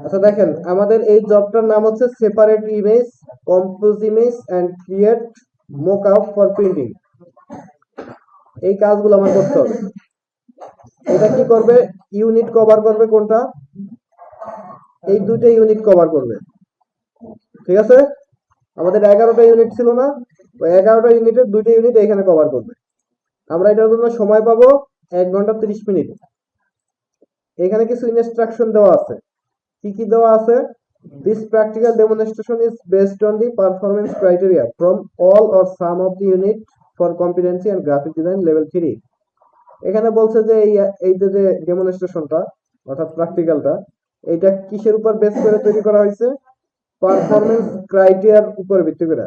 আচ্ছা দেখেন, আমাদের এই জবটার নাম হচ্ছে separate image, compose image and create mockup for printing. এই কাজগুলো আমার করতে হবে। এটা কি করবে? ইউনিট কভার করবে কোনটা? এই দুটো ইউনিট কভার করবে। ঠিক আছে, আমাদের 11টা ইউনিট ছিল না? ওই 11টা ইউনিটের দুইটা ইউনিট এখানে কভার করবে। আমরা এটার জন্য সময় পাবো 1 ঘন্টা 30 মিনিট। এখানে কিছু ইনস্ট্রাকশন দেওয়া আছে। কি কি দেওয়া আছে? This practical demonstration is based on the performance criteria from all or some of the unit for competency and graphic design level 3. এখানে বলছে যে এই যে ডেমনস্ট্রেশনটা অর্থাৎ প্র্যাকটিক্যালটা, এটা কিসের উপর বেস করে তৈরি করা হয়েছে? পারফরম্যান্স ক্রাইটেরিয়ার উপর ভিত্তি করে।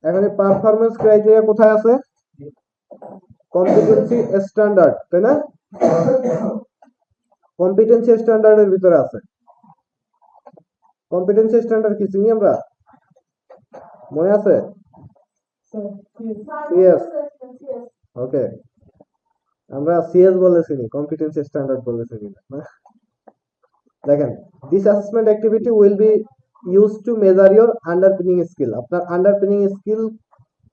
এখন এই পারফরম্যান্স ক্রাইটেরিয়া কোথায় আছে? কম্পিটেন্সি স্ট্যান্ডার্ড, তাই না? কম্পিটেন্সি স্ট্যান্ডার্ডের ভিতরে আছে। কম্পিটেন্সি স্ট্যান্ডার্ড কি চিনি আমরা? মনে আছে? সিএস। ওকে, আমরা সিএস বলেছি, কম্পিটেন্সি স্ট্যান্ডার্ড বলেছি না। দেখেন, this assessment activity will be use to measure your আন্ডারপিনিং skill. আপনার আন্ডারপিনিং স্কিল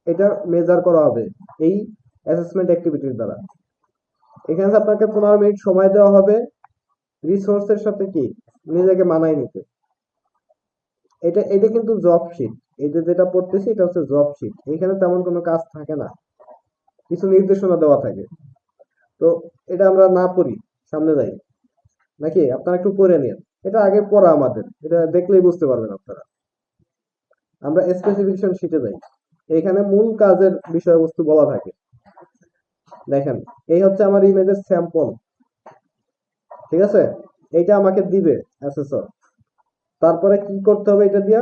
এটা মেজার করা হবে এই অ্যাসেসমেন্ট অ্যাক্টিভিটির দ্বারা। এখানে আপনাকে 15 মিনিট সময় দেওয়া হবে রিসোর্সের সাথে কি নিজেকে মানায় নিতে। এটা কিন্তু জব শিট। এই যেটা পড়তেছি এটা হচ্ছে জব শিট। এখানে তেমন কোনো কাজ থাকে না, কিছু নির্দেশনা দেওয়া থাকে। তো এটা আমরা না পড়ি, সামনে যাই নাকি? আপনারা একটু পড়ে নিন, এটা আগে পড়া আমাদের, এটা দেখলেই বুঝতে পারবেন আপনারা। আমরা স্পেসিফিকেশন শিটে যাই। এখানে মূল কাজের বিষয়বস্তু বলা থাকে। দেখেন, এই হচ্ছে আমার ইমেজের স্যাম্পল। ঠিক আছে, এইটা আমাকে দিবে অ্যাসেসর। তারপরে কি করতে হবে? এটা দিয়া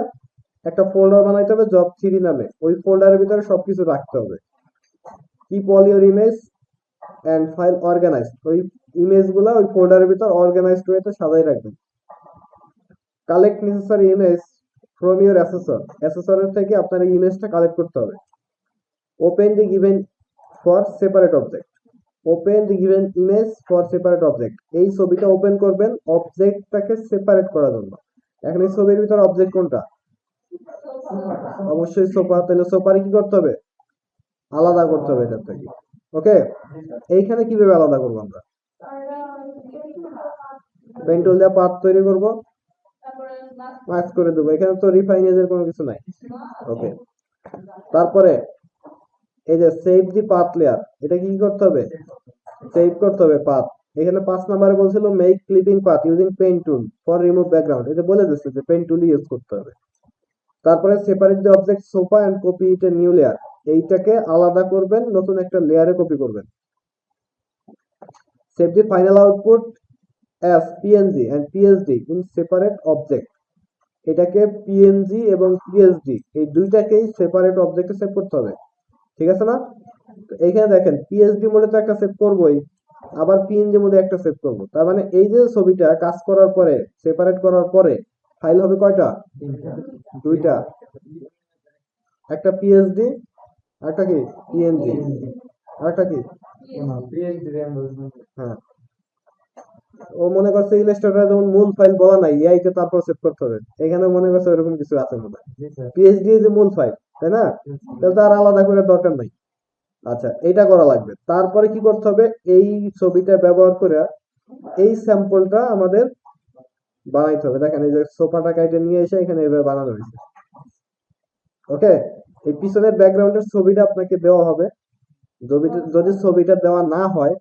একটা ফোল্ডার বানাইতে হবে জব 3 নামে। ওই ফোল্ডারের ভিতরে সবকিছু রাখতে হবে। Keep all your image and file organized. ওই ইমেজগুলো ওই ফোল্ডারের ভিতর অর্গানাইজড ওয়েতে সাজাই রাখবেন। Collect necessary image from your assessor. অ্যাসেসরের থেকে আপনার এই ইমেজটা কালেক্ট করতে হবে। Open the given for separate object. Open the given image for separate object. এই ছবিটা ওপেন করবেন অবজেক্টটাকে সেপারেট করার জন্য। এখন এই ছবির ভিতর অবজেক্ট কোনটা? অবশ্যই সোফা। তাহলে সোফারে কি করতে হবে? আলাদা করতে হবে এটার থেকে। ওকে, এইখানে কিভাবে আলাদা করবো? আমরা পেন টুল দিয়ে পাথ তৈরি করব, মার্ক করে দেবো। এখানে তো রিফাইনেজের কোনো কিছু নাই। ওকে, তারপরে এই যে সেভ দি পাথ লেয়ার, এটা কি করতে হবে? সেভ করতে হবে পাথ। এখানে 5 নম্বরে বলছিল make clipping path using pen tool for remove background. এটা বলে দিচ্ছে যে পেন টুল ইউজ করতে হবে। তারপরে separate the object sofa and copy it a new layer. এইটাকে আলাদা করবেন, নতুন একটা লেয়ারে কপি করবেন। Save the final output as PNG and PSD in separate object. এটাকে পিএনজি এবং পিএসডি এই দুইটাকেই সেপারেট অবজেক্টে সেভ করতে হবে। ঠিক আছে না? তো এইখানে দেখেন, পিএসডি মোডে তো একটা সেভ করবোই, আবার পিএনজি মোডে একটা সেভ করব। তার মানে এই যে ছবিটা কাজ করার পরে, সেপারেট করার পরে ফাইল হবে কয়টা? দুইটা। একটা পিএসডি, একটা কি পিএনজি, আরেকটা কি? হ্যাঁ, ও মনে করছে ইলাস্ট্রেটর যেমন মূল ফাইল বলা নাই, এআই কে তারপর সেভ করতে হবে। এখানে মনে করছে এরকম কিছু আছে মনে হয়। পিএইচডি যে মূল ফাইল, তাই না? তাহলে তো আর আলাদা করে দরকার নাই। আচ্ছা, এইটা করা লাগবে। তারপরে কি করতে হবে? এই ছবিটা ব্যবহার করে এই স্যাম্পলটা আমাদের বানাইতে হবে। দেখেন, এই যে সোফাটা কাইটে নিয়ে এসে এখানে এভাবে বানানো হয়েছে। ওকে, এই পিছনের ব্যাকগ্রাউন্ডের ছবিটা আপনাকে দেওয়া হবে। যদি ছবিটা দেওয়া না হয়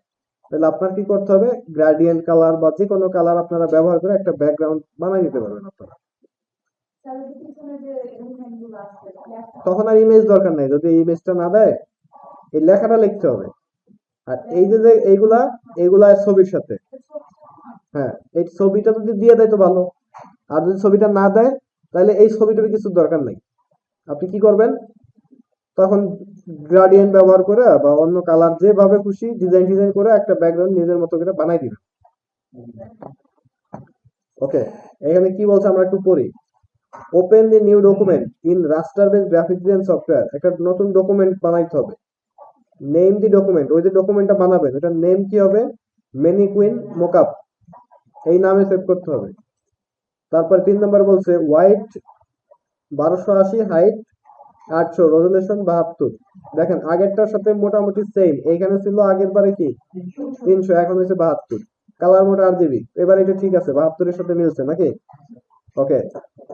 তাহলে আপনার কি করতে হবে? গ্রেডিয়েন্ট কালার বা যে কোনো কালার আপনারা ব্যবহার করে একটা ব্যাকগ্রাউন্ড বানিয়ে দিতে পারবেন আপনারা। তখন আর ইমেজ দরকার নাই। যদি ইমেজটা না দেয়, এই লেখাটা লিখতে হবে। আর এই যে এইগুলা এইগুলা ছবির সাথে, হ্যাঁ, এই ছবিটা যদি দিয়ে দেয় তো ভালো। আর যদি ছবিটা না দেয় তাহলে এই ছবিটার কিছু দরকার নাই। আপনি কি করবেন? তখন গ্রেডিয়েন্ট ব্যবহার করে বা অন্য কালার যেভাবে খুশি ডিজাইন করে একটা ব্যাকগ্রাউন্ড নিজের মতো করে বানাই দিবেন। ওকে, এখানে কি বলছে আমরা একটু পড়ি। Open the new document in raster base graphic design software. একটা নতুন ডকুমেন্ট বানাইতে হবে। নেম দি ডকুমেন্ট, ওই যে ডকুমেন্টটা বানাবেন ওটার নেম কি হবে? Mannequin mockup. এই নামে সেভ করতে হবে। তারপর 3 নম্বর বলছে হোয়াইট 1280, হাইট 800, রেজুলেশন 72। দেখেন আগেরটার সাথে মোটামুটি সেম, এইখানে ছিল আগের বারে কি 300, এখন হয়েছে 72। কালার মোড RGB, এবার এটা ঠিক আছে, 72-এর সাথে মিলছে নাকি? ওকে।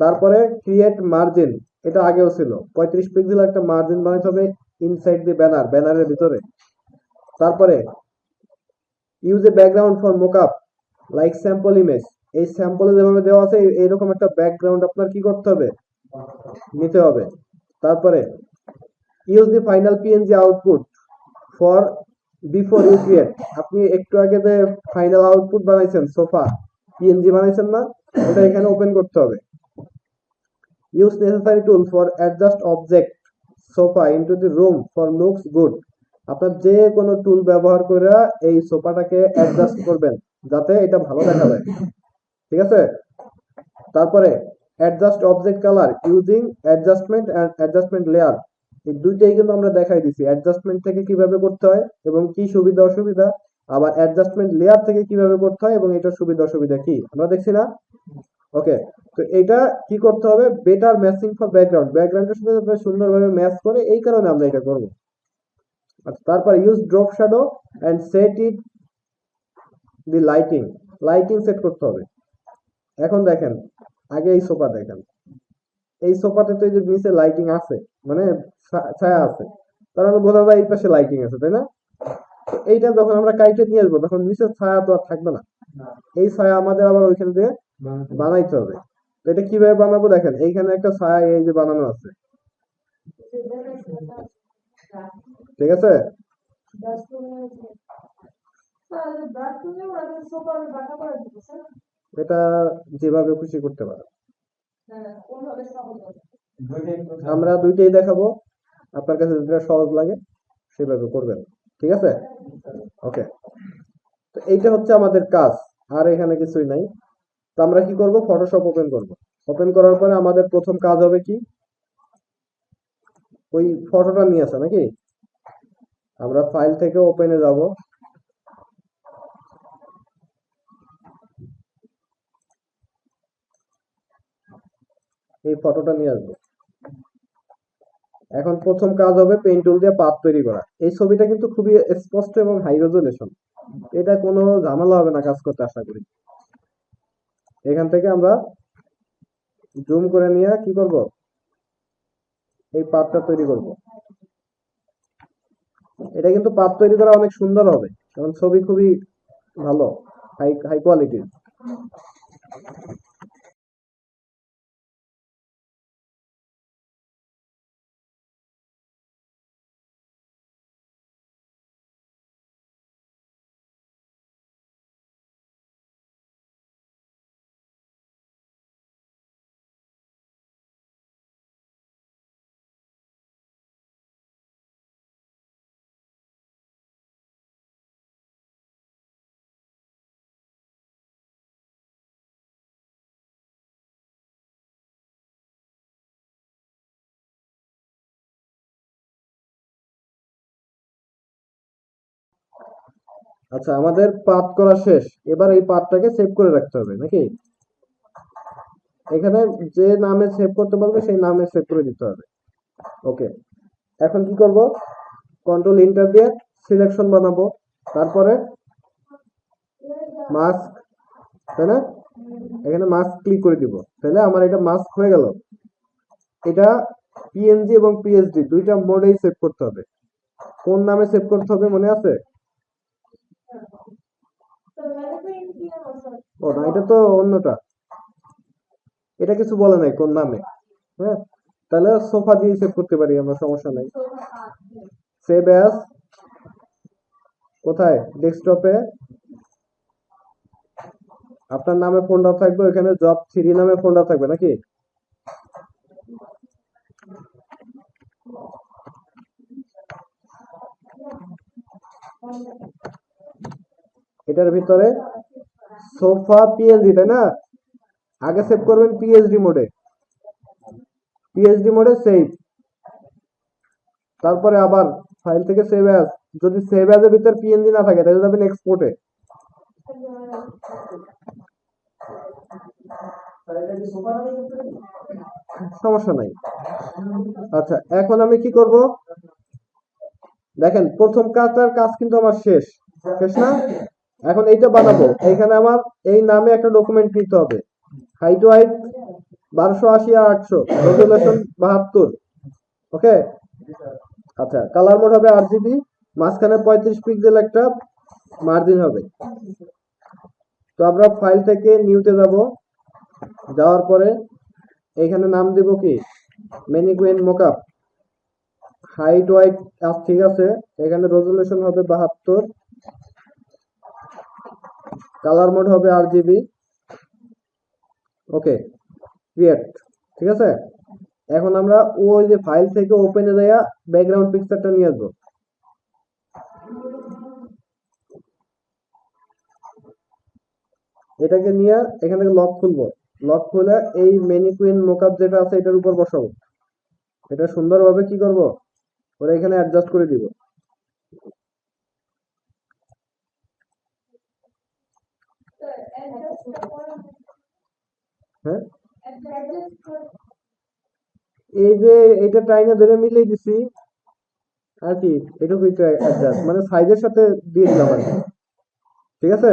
তারপরে ক্রিয়েট মার্জিন, এটা আগেও ছিল, 35 পিক্সেল একটা মার্জিন বানাইতে হবে ইনসাইড দি ব্যানারের ভিতরে। তারপরে use a background for mockup like sample image, এই স্যাম্পলে যেভাবে দেওয়া আছে এইরকম একটা ব্যাকগ্রাউন্ড আপনার কি করতে হবে, নিতে হবে। তারপরে use the final PNG output for before you create, আপনি একটু আগে যে ফাইনাল আউটপুট বানাইছেন সোফা পিএনজি বানাইছেন না, ওটা এখানে ওপেন করতে হবে। Use necessary tool for adjust object sofa into the room for looks good, আপনার যে কোনো টুল ব্যবহার করে এই সোফাটাকে অ্যাডজাস্ট করবেন যাতে এটা ভালো দেখা যায়, ঠিক আছে? তারপরে adjust object colour using adjustment and adjustment layer, এই দুইটাই কিন্তু আমরা দেখাই দিছি অ্যাডজাস্টমেন্ট থেকে কিভাবে করতে হয় এবং কি সুবিধা অসুবিধা, আবার অ্যাডজাস্টমেন্ট লেয়ার থেকে কিভাবে করতে হয় এবং এটার সুবিধা অসুবিধা কি আমরা দেখছি না? ওকে। তো এটা কি করতে হবে, বেটার ম্যাচিং ফর ব্যাকগ্রাউন্ডের সাথে যাতে সুন্দরভাবে ম্যাচ করে, এই কারণে আমরা এটা করব। আচ্ছা, তারপর use drop shadow and set it the lighting set করতে হবে। এখন দেখেন, আগে এই সোফা দেখেন, এই সোফাতে তো এই যে নিচে লাইটিং আছে, মানে ছায়া আছে, তার মানে বোঝা যায় এই পাশে লাইটিং আছে, তাই না? তো এইটা যখন আমরা কাইটে নিয়ে আসবো তখন নিচের ছায়া তো আর থাকবে না, এই ছায়া আমাদের আবার ওইখান দিয়ে বানাইতে হবে। তো এটা কিভাবে বানাবো, দেখেন এইখানে একটা ছায়া এই যে বানানো আছে, ঠিক আছে? এটা যেভাবে খুশি করতে পারো, আমরা দুইটাই দেখাবো, আপনার কাছে যেটা সহজ লাগে সেভাবে করবেন, ঠিক আছে? ওকে। তো এইটা হচ্ছে আমাদের কাজ, আর এখানে কিছুই নাই। তো আমরা কি করব, ফটোশপ ওপেন করব। ওপেন করার পরে আমাদের প্রথম কাজ হবে কি, ওই ফটোটা নিয়ে আসা নাকি, আমরা ফাইল থেকে ওপেনে যাব, এই ফটোটা নিয়ে আসবো। এখন প্রথম কাজ হবে পেইন্ট টুল দিয়ে পাথ তৈরি করা। এই ছবিটা কিন্তু খুবই স্পষ্ট এবং হাই রেজুলেশন, এটা কোনো ঝামেলা হবে না কাজ করতে আশা করি। এখান থেকে আমরা জুম করে নিয়ে কি করব, এই পাথটা তৈরি করব। এটা কিন্তু পাথ তৈরি করা অনেক সুন্দর হবে, কারণ ছবি খুবই ভালো, হাই হাই কোয়ালিটির। আচ্ছা, আমাদের পাথ করা শেষ, এবার এই পাথটাকে সেভ করে রাখতে হবে নাকি? এখানে যে নামে সেভ করতে বলবে সেই নামে সেভ করে দিতে হবে। ওকে। এখন কি করব, কন্ট্রোল এন্টার দিয়ে সিলেকশন বানাবো, তারপরে মাস্ক, তাই না? এখানে মাস্ক ক্লিক করে দিব, তাহলে আমার এটা মাস্ক হয়ে গেল। এটা পিএনজি এবং পিএসডি দুইটা মোডেই সেভ করতে হবে। কোন নামে সেভ করতে হবে মনে আছে? ও না, এটা তো অন্যটা, এটা কিছু বলে নাই কোন নামে। হ্যাঁ, তাহলে সোফা দিয়ে সেভ করতে পারি আমরা, সমস্যা নাই। সেভ অ্যাজ, কোথায়, ডেস্কটপে আপনার নামে ফোল্ডার থাকবে, ওখানে জব 3 নামে ফোল্ডার থাকবে নাকি? এটার ভিতরে সোফা পিএনজি, তাই না? আগে সেভ করবেন পিএইচডি মোডে সেভ, তারপরে আবার ফাইল থেকে সেভ অ্যাজ, যদি সেভ অ্যাজ এর ভিতর পিএনজি না থাকে তাহলে যাবেন এক্সপোর্টে। সমস্যা নাই। আচ্ছা, এখন আমি কি করব? দেখেন প্রথম কাজটার কাজ কিন্তু আমার শেষ, শেষ না? এখন এইটা বানাবো, এইখানে আমার এই নামে একটা ডকুমেন্ট নিতে হবে। হাইট ওয়াইট 1280 আর 800, রেজুলেশন 72। ওকে। আচ্ছা, কালার মোড হবে RGB, মাঝখানে 35 পিক্সেল একটা মার্জিন হবে। তো আমরা ফাইল থেকে নিউতে যাব, যাওয়ার পরে এইখানে নাম দেব কি, ম্যানিকুইন মকআপ। হাইট ওয়াইট ঠিক আছে, এখানে রেজুলেশন হবে 72, কালার মোড হবে RGB। ওকে, ক্রিয়েট। ঠিক আছে, এখন আমরা ওই যে ফাইল থেকে ওপেনে দেয়া ব্যাকগ্রাউন্ড পিকচারটা নিয়ে আসবো। এটাকে নিয়ে এখান থেকে লক খুলবো, লক খুলে এই ম্যানিকুইন মোকআপ যেটা আছে এটার উপর বসাবো। এটা সুন্দরভাবে কি করব, ওরা এখানে অ্যাডজাস্ট করে দিব। হ্যাঁ, এই যে এটা টাইনে ধরে মিলিয়ে দিছি আর কি, এটুকুই অ্যাডজাস্ট মানে সাইজের সাথে দিয়ে দিলাম আর কি। ঠিক আছে,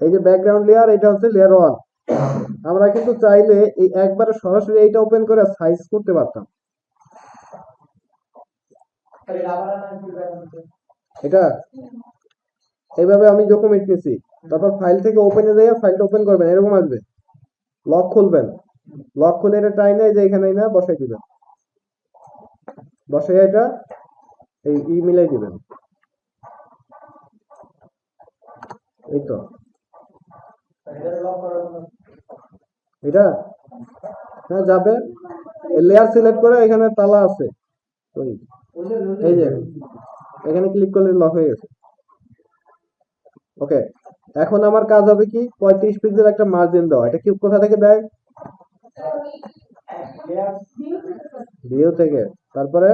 এই যে ব্যাকগ্রাউন্ড লেয়ার, এটা হচ্ছে লেয়ার 1। আমরা কিন্তু চাইলে এই একবারে সরাসরি এইটা ওপেন করে সাইজ করতে পারতাম। এটা এইভাবে আমি ডকুমেন্ট নিছি, তারপর ফাইল থেকে ওপেনে দিয়ে ফাইলটা ওপেন করবেন, এরকম আসবে। লক খুলবেন, লক খুলে এটা টাইনে যে এখানে না বসাই দিবেন, বসাই এটা এই মিলাই দিবেন। এই তো এটা, হ্যাঁ যাবে। লেয়ার সিলেক্ট করে এখানে তালা আছে, এই যে এখানে ক্লিক করলে লক হয়ে গেছে। ওকে, এখন আমার কাজ হবে কি, 35 পিক্সেল একটা মার্জিন দেওয়া। এটা কি কোথা থেকে দেয়? ভিউ থেকে। তারপরে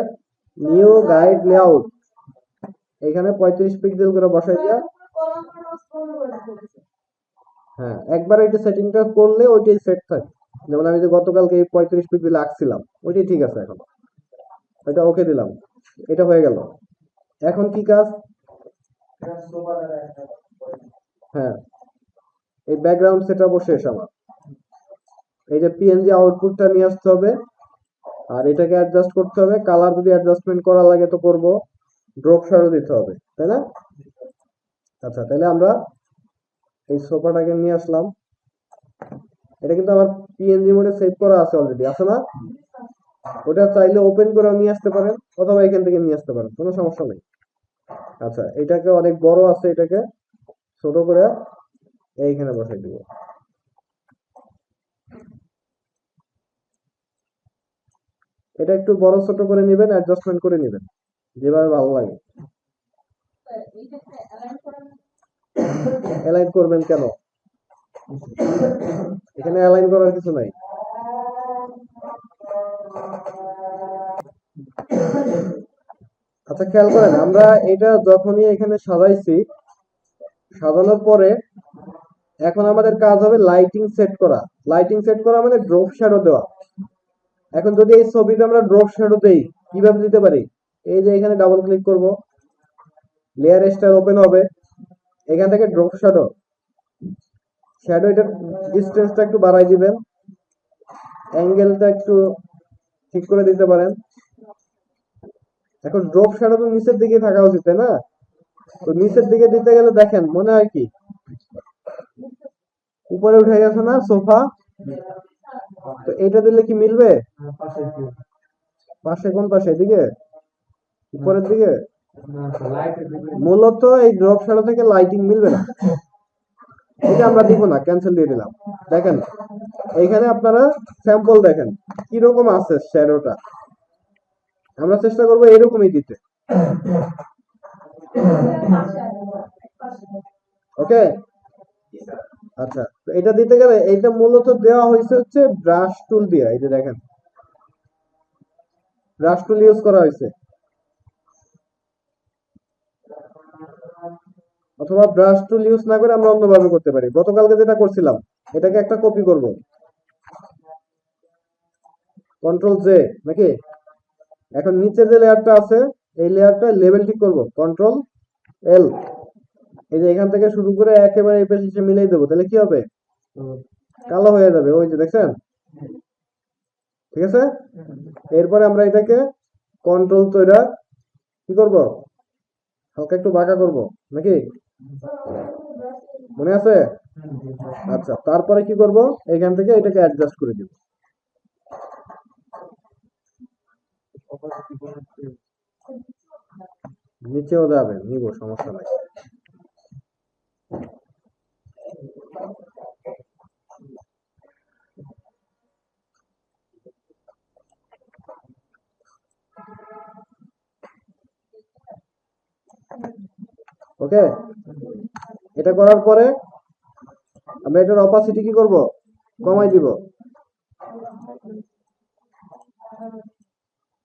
নিউ গাইড লেআউট, এখানে 35 পিক্সেল করে বসাই দিয়া, হ্যাঁ একবার এটা সেটিংটা করলে ওইটাই সেট থাকে। যেমন আমি যে গতকালকে এই 35 পিক্সেল আঁকছিলাম ওইটাই ঠিক আছে। এখন এটা ওকে দিলাম, এটা হয়ে গেল। এখন কি কাজ? হ্যাঁ, এই ব্যাকগ্রাউন্ড সেটআপ শেষ আমার। এই যে পিএনজি আউটপুটটা নিয়ে আসতে হবে, আর এটাকে অ্যাডজাস্ট করতে হবে। কালার যদি অ্যাডজাস্টমেন্ট করা লাগে তো করব, ড্রপ শ্যাডো দিতে হবে, তাই না? আচ্ছা, তাহলে আমরা এই সোফাটাকে নিয়ে আসলাম। এটা কিন্তু আমার পিএনজি মোডে সেভ করা আছে অলরেডি, আছে না? ওটা চাইলে ওপেন করে নিয়ে আসতে পারেন, অথবা এখান থেকে নিয়ে আসতে পারেন, কোনো সমস্যা নেই। আচ্ছা, এটাকে অনেক বড় আছে, এটাকে ছোট করে এইখানে বসাই দিব। এটা একটু বড় ছোট করে নেবেন, অ্যাডজাস্টমেন্ট করে নেবেন যেভাবে ভালো লাগে। অ্যালাইন করবেন কেন? এখানে অ্যালাইন করার কিছু নাই। আচ্ছা, খেয়াল করেন, আমরা এটা যখনই এখানে সাজাইছি, সাজানোর পরে এখন আমাদের কাজ হবে লাইটিং সেট করা। লাইটিং সেট করা মানে ড্রপ শ্যাডো দেওয়া। এখন যদি এই ছবিতে আমরা ড্রপ শ্যাডো দেই, কিভাবে দিতে পারি? এই যে এখানে ডাবল ক্লিক করব, লেয়ার স্টাইল ওপেন হবে, এখান থেকে ড্রপ শ্যাডো, শ্যাডো এটার ডিসটেন্সটা একটু বাড়াই দিবেন, অ্যাঙ্গেলটা একটু ঠিক করে দিতে পারেন। এখন ড্রপ শ্যাডো তো নিচের দিকে থাকা উচিত, তাই না? তো নিচের দিকে দিতে গেলে দেখেন মনে হয় কি উপরে উঠে গেছে না সোফা? তো এটা দিলে কি মিলবে? পাশে কোন পাশে? এদিকে, উপরের দিকে? মূলত এই ড্রপ শ্যাডো থেকে লাইটিং মিলবে না, এটা আমরা দিব না, ক্যান্সেল দিয়ে দিলাম। দেখেন এইখানে আপনারা স্যাম্পল দেখেন কিরকম আছে শ্যাডোটা। আমরা চেষ্টা করবো এরকমই দিতে। ওকে, আচ্ছা, তো এটা দিতে গেলে এটা মূলত দেওয়া হয়েছে হচ্ছে ব্রাশ টুল দিয়ে। এই যে দেখেন ব্রাশ টুল ইউজ করা হয়েছে, অথবা ব্রাশ টুল ইউজ না করে আমরা অন্যভাবে করতে পারি। গতকালকে যেটা করছিলাম, এটাকে একটা কপি করব, কন্ট্রোল জে নাকি? এখন নিচে যে লেয়ারটা আছে এই লেয়ারটা লেভেল ঠিক করব, কন্ট্রোল এল। এই যে এখান থেকে শুরু করে একেবারে এই পাশে মিলিয়ে দেবো, তাহলে কি হবে? কালো হয়ে যাবে, ওই যে দেখছেন? ঠিক আছে। এরপরে আমরা এটাকে কন্ট্রোল তৈরা কি করব, হালকা একটু বাঁকা করব নাকি? মনে আছে? আচ্ছা, তারপরে কি করব, এখান থেকে এটাকে অ্যাডজাস্ট করে দিব। নিচেও যাবে, নিব, সমস্যা নাই। ওকে, এটা করার পরে আমরা এটার অপাসিটি কি করব, কমাই দিব।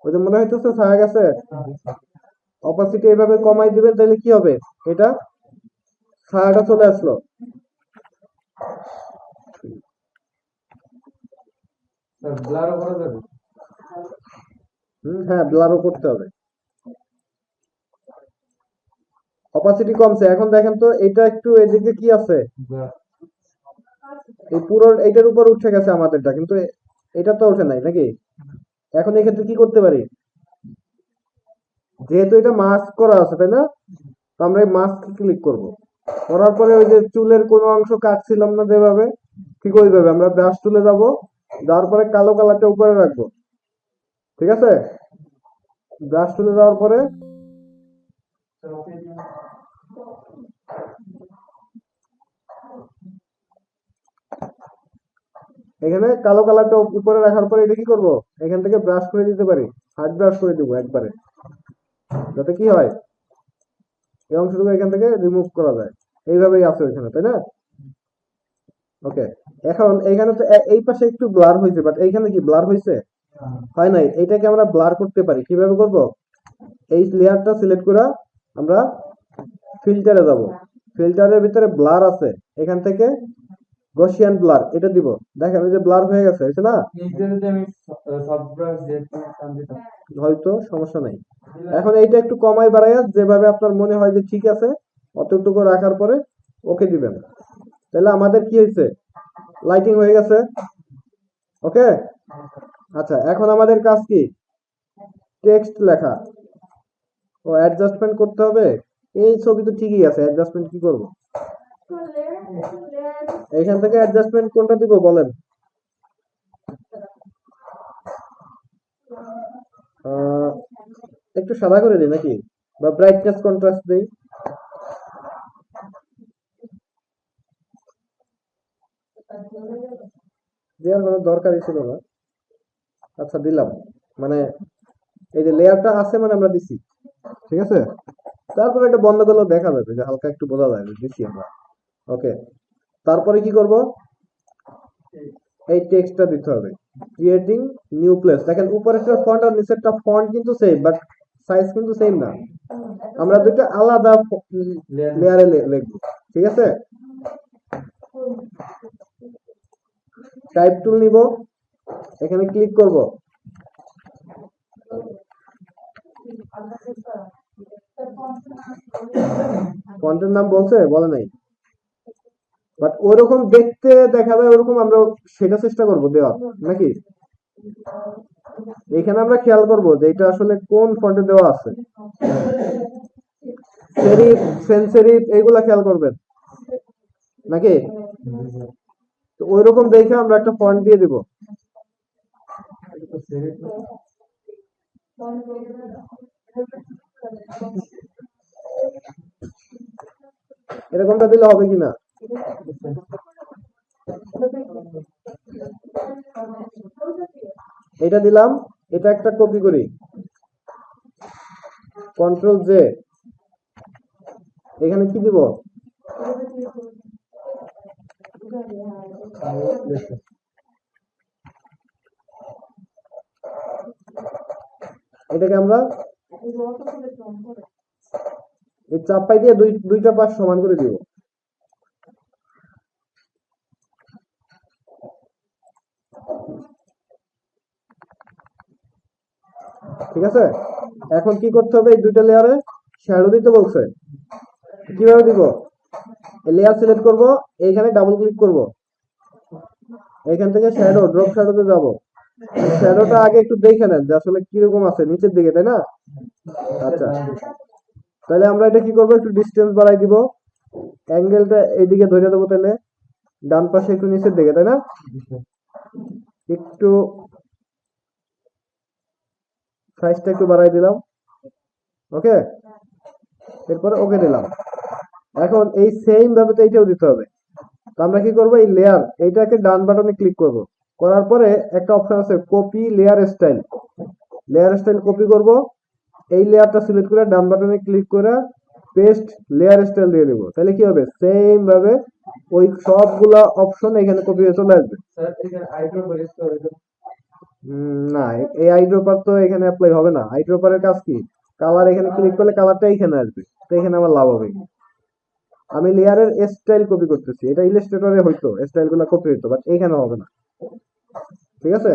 ওই যে মনে হইতেছে ছায়া গেছে, অপাসিটি এইভাবে কমাই দিবেন, তাহলে কি হবে, এটা ছায়াটা চলে আসলো। হ্যাঁ, ব্লারও করতে হবে। অপাসিটি কমছে, এখন দেখেন তো এটা একটু এদিকে কি আছে, এই পুরো এইটার উপর উঠে গেছে আমাদেরটা, কিন্তু এটা তো ওঠে নাই নাকি? এখন এই ক্ষেত্রে কি করতে পারি, যেহেতু এটা মাস্ক করা আছে তাই না, তো আমরা এই মাস্ক ক্লিক করব। করার পরে ওই যে চুলের কোনো অংশ কাটছিলাম না যেভাবে, ঠিক ওইভাবে আমরা ব্রাশ তুলে যাব, যাওয়ার পরে কালো কালারটা উপরে রাখবো। ঠিক আছে, ব্রাশ তুলে যাওয়ার পরে এখানে কালো কালারটা উপরে রাখার পরে এটা কি করব, এখান থেকে ব্রাশ করে দিতে পারি, হার্ড ব্রাশ করে দিব একবারে, যাতে কি হয় এই অংশটুকু এখান থেকে রিমুভ করা যায়। এইভাবেই আছে ওইখানে, তাই না? ওকে, এখন এইখানে তো এই পাশে একটু ব্লার হয়েছে, বাট এইখানে কি ব্লার হয়েছে? হয় নাই। এইটাকে আমরা ব্লার করতে পারি, কিভাবে করব, এই লেয়ারটা সিলেক্ট করে আমরা ফিল্টারে যাব, ফিল্টারের ভিতরে ব্লার আছে, এখান থেকে গসিয়ান ব্লার এটা দিব। দেখেন ওই যে ব্লার হয়ে গেছে, হয়েছে না? হয়তো সমস্যা নাই। এখন এইটা একটু কমাই বাড়াইয়া যেভাবে আপনার মনে হয় যে ঠিক আছে, অতটুকু রাখার পরে ওকে দিবেন, তাহলে আমাদের কি হয়েছে, লাইটিং হয়ে গেছে। ওকে, আচ্ছা, এখন আমাদের কাজ কি, টেক্সট লেখা ও অ্যাডজাস্টমেন্ট করতে হবে। এই ছবি তো ঠিকই আছে, অ্যাডজাস্টমেন্ট কি করব, এইখান থেকে অ্যাডজাস্টমেন্ট কোনটা দিব বলেন? একটু সাদা করে দিই নাকি, বা ব্রাইটনেস কন্ট্রাস্ট দিই? দেওয়ার কোনো দরকারই ছিল না। আচ্ছা, দিলাম, মানে এই যে লেয়ারটা আছে মানে আমরা দিছি, ঠিক আছে। তারপরে এটা বন্ধ করলেও দেখা যাবে যে হালকা একটু বোঝা যায় যে দিছি আমরা। ওকে, তারপরে কি করব, এই টেক্সটটা দিতে হবে, ক্রিয়েটিং নিউ প্লেস। দেখেন উপরেরটা ফন্ট আর নিচেরটা ফন্ট কিন্তু সেম, বাট সাইজ কিন্তু সেম না, আমরা দুটো আলাদা লেয়ারে লিখবো। ঠিক আছে, টাইপ টুল নিব, এখানে ক্লিক করব, ফন্টের নাম বলছে, বলে নাই, বাট ওরকম দেখতে দেখা যায় ওরকম আমরা সেটা চেষ্টা করব দেওয়ার নাকি। এখানে আমরা খেয়াল করব যে এটা আসলে কোন ফন্টে দেওয়া আছে, সেরিফ সেন্স সেরিফ এইগুলা খেয়াল করবেন নাকি। তো ওই রকম দেখে আমরা একটা ফন্ট দিয়ে দিব। এরকমটা দিলে হবে কিনা, এটা দিলাম, এটা একটা কপি করি, কন্ট্রোল জে, এখানে কি দিব, এটাকে আমরা এই চাপাই দিয়ে দুইটা পাশ সমান করে দিব। ঠিক আছে, এখন কি করতে হবে, এই দুইটা লেয়ারে শ্যাডো দিতে বলছে। কিভাবে দিব, লেয়ার সিলেক্ট করব, এইখানে ডাবল ক্লিক করব, এখান থেকে শ্যাডো ড্রপ শ্যাডোতে যাব। শ্যাডোটা আগে একটু দেখে নেন যে আসলে কিরকম আছে নিচের দিকে, তাই না? আচ্ছা, তাহলে আমরা এটা কি করব, একটু ডিস্টেন্স বাড়াই দিব, অ্যাঙ্গেলটা এইদিকে ধরে দেবো, তাহলে ডান পাশে একটু নিচের দিকে, তাই না? একটু সাইজটা একটু বাড়াই দিলাম, ওকে, এরপরে ওকে দিলাম। এখন এই সেম ভাবে তো এইটাও দিতে হবে। তো আমরা কি করব, এই লেয়ার এইটাকে ডান বাটনে ক্লিক করব, করার পরে একটা অপশন আছে copy layer style, layer style copy করব, এই লেয়ারটা সিলেক্ট করে ডান বাটনে ক্লিক করে পেস্ট লেয়ার স্টাইল দিয়ে দেবো। তাহলে কি হবে, সেম ভাবে ওই সবগুলা অপশন এখানে কপি হয়ে চলে আসবে। না, এই আইড্রপার তো এখানে অ্যাপ্লাই হবে না। আইড্রপারের কাজ কি, কালার এখানে ক্লিক করলে কালারটা এখানে আসবে, তো এখানে আমার লাভ হবে। আমি লেয়ারের স্টাইল কপি করতেছি, এটা ইলাস্ট্রেটরে হয়তো স্টাইল গুলা কপি হইতো, বাট এখানে হবে না। ঠিক আছে,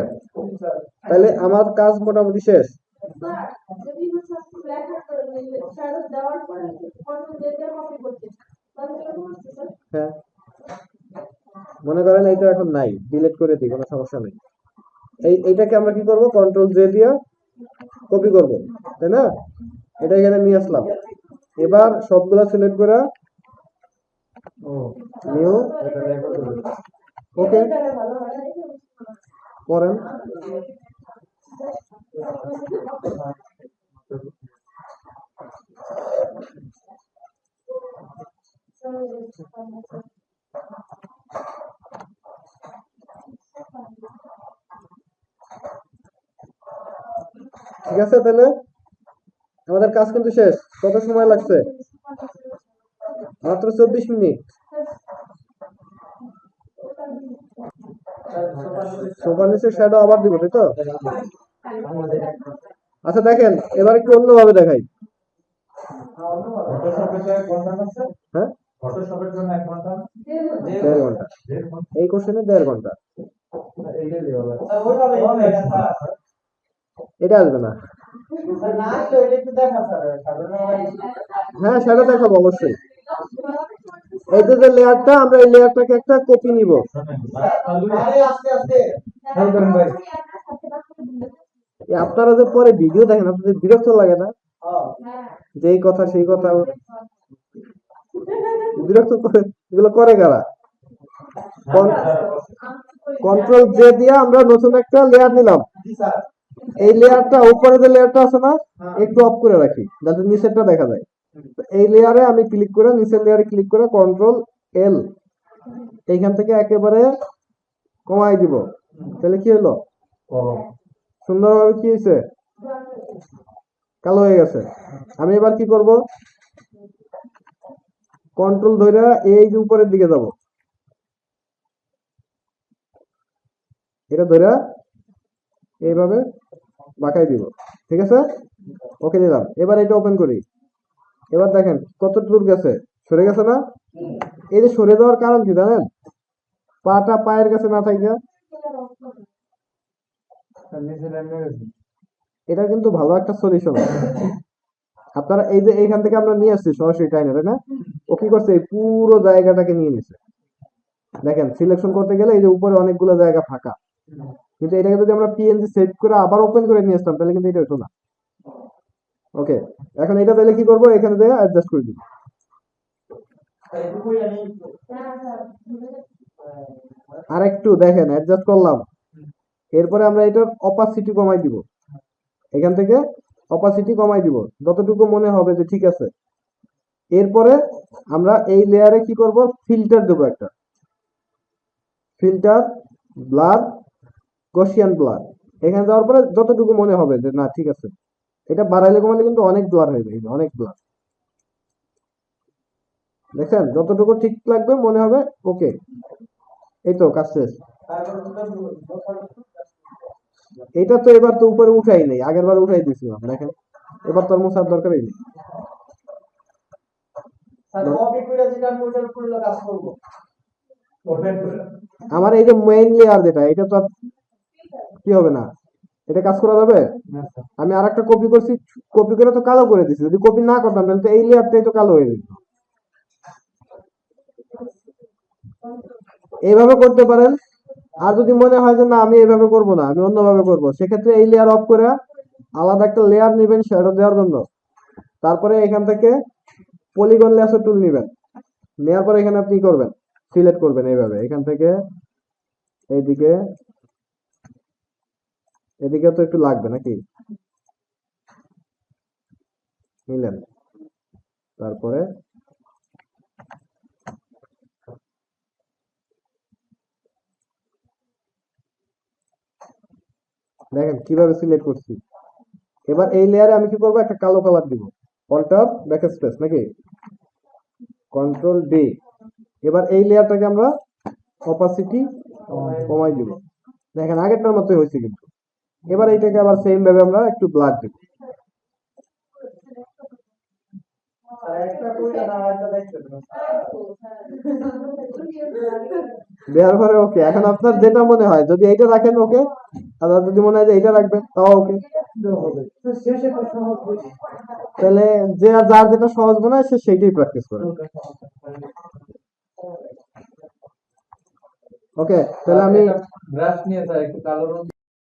তাহলে আমার কাজ মোটামুটি শেষ। হ্যাঁ, মনে করেন এইটা এখন নাই, ডিলিট করে দিই, কোনো সমস্যা নেই। এইটাকে আমরা কি করব, কন্ট্রোল জে দিয়ে কপি করব, তাই না? এটা এখানে নিয়ে আসলাম, এবার সবগুলা সিলেক্ট করে নিউ, ওকে করেন। ঠিক আছে, তাহলে আমাদের কাজ কিন্তু শেষ। কত সময় লাগছে? মাত্র 24 মিনিট। সোফার নিচে শ্যাডো আবার দিব, তাই তো? আচ্ছা দেখেন, এবার একটু অন্যভাবে দেখাই। হ্যাঁ, 1.5 ঘন্টা, এই কোশ্চেনে 1.5 ঘন্টা। এটা আসবে না। হ্যাঁ, সেটা দেখাবো অবশ্যই। এই যে লেয়ারটা, আমরা এই লেয়ারটাকে একটা কপি নিব। আপনারা যে পরে ভিডিও দেখেন, আপনাদের বিরক্ত লাগে না? যে এই কথা সেই কথা বিরক্ত করে, এগুলো করে কারা? কন্ট্রোল জে দিয়ে আমরা নতুন একটা লেয়ার নিলাম, এই লেয়ারটা উপরে যে লেয়ারটা আছে না, একটু অফ করে রাখি যাতে নিচেরটা দেখা যায়। এই লেয়ারে আমি ক্লিক করে, নিচের লেয়ারে ক্লিক করে কন্ট্রোল এল, এইখান থেকে একেবারে কমাই দিব। তাহলে কি হলো, সুন্দরভাবে কি হয়েছে, কালো হয়ে গেছে। আমি এবার কি করব, কন্ট্রোল ধরে এই যে উপরের দিকে যাব, এটা ধরে এইভাবে বাঁকাই দিব। ঠিক আছে, ওকে দিলাম। এবার এটা ওপেন করি, এবার দেখেন কত দূর গেছে, সরে গেছে না? এই যে সরে যাওয়ার কারণ কি জানেন, পাটা পায়ের কাছে না থাকে, এটা কিন্তু ভালো একটা সলিউশন। আপনারা এই যে এইখান থেকে আমরা নিয়ে আসছি সরাসরি টাইনে, তাই না? ও কি করছে, এই পুরো জায়গাটাকে নিয়ে নিছে। দেখেন সিলেকশন করতে গেলে এই যে উপরে অনেকগুলো জায়গা ফাঁকা, কিন্তু এটাকে যদি আমরা পিএনজি সেট করে আবার ওপেন করে নিয়ে আসতাম, তাহলে কিন্তু এটা হতো না। ওকে, এখন এটা তাহলে কি করব, এখানে দিয়ে অ্যাডজাস্ট করে দিব। আর একটু দেখেন অ্যাডজাস্ট করলাম, এরপরে আমরা এটার অপাসিটি কমাই দিব, এখান থেকে অপাসিটি কমাই দিব যতটুকু মনে হবে যে ঠিক আছে। এরপরে আমরা এই লেয়ারে কি করব, ফিল্টার দেবো একটা, ফিল্টার ব্লার, গসিয়ান ব্লার। এখানে যাওয়ার পরে যতটুকু মনে হবে যে না ঠিক আছে, এটা বাড়াইলে কমাইলে কিন্তু অনেক ব্লার হয়ে যায়, অনেক ব্লার। দেখছেন, যতটুকু ঠিক লাগবে মনে হবে, ওকে, এই তো কাজ শেষ। এটা তো এবার তো উপরে উঠাই নেই, আগের বার উঠাই দিয়েছিলাম, দেখেন এবার তো আর মোছার দরকারই নেই। আমার এই যে মেইন লেয়ার যেটা, এটা তো আর কি হবে না, এটা কাজ করা যাবে? আমি আরেকটা কপি করছি, কপি করে তো কালো করে দিছি, যদি কপি না করতাম তাহলে তো এই লেয়ারটাই তো কালো হয়ে যেত। এইভাবে করতে পারেন। আর যদি মনে হয় যে না আমি এইভাবে করব না, আমি অন্যভাবে করব, সেক্ষেত্রে এই লেয়ার অফ করে আলাদা একটা লেয়ার নেবেন শ্যাডো দেওয়ার জন্য। তারপরে এখান থেকে পলিগন লেয়ার টুল নেবেন, নেওয়ার পরে এখানে আপনি করবেন, সিলেক্ট করবেন এইভাবে, এখান থেকে এইদিকে, এদিকে তো একটু লাগবে নাকি, নিলেন। তারপরে দেখেন কিভাবে সিলেক্ট করছি। এবার এই লেয়ারে আমি কি করবো, একটা কালো কালার দিব, অল্টার ব্যাক স্পেস নাকি, কন্ট্রোল ডি। এবার এই লেয়ারটাকে আমরা অপাসিটি কমাই দিব, দেখেন আগেরটার মতোই হয়েছে কিন্তু। এবার এইটাকে আবার সেম ভাবে আমরা একটু ব্লার দিব, দেওয়ার পরে ওকে। এখন আপনার যেটা মনে হয়, যদি এইটা রাখেন ওকে, আর যদি মনে হয় যে এইটা রাখবেন তাও ওকে। তাহলে যে যার যেটা সহজ মনে হয় সে সেইটাই প্র্যাকটিস করে। ওকে, তাহলে আমি ব্রাশ নিয়ে স্যার একটু কালো রং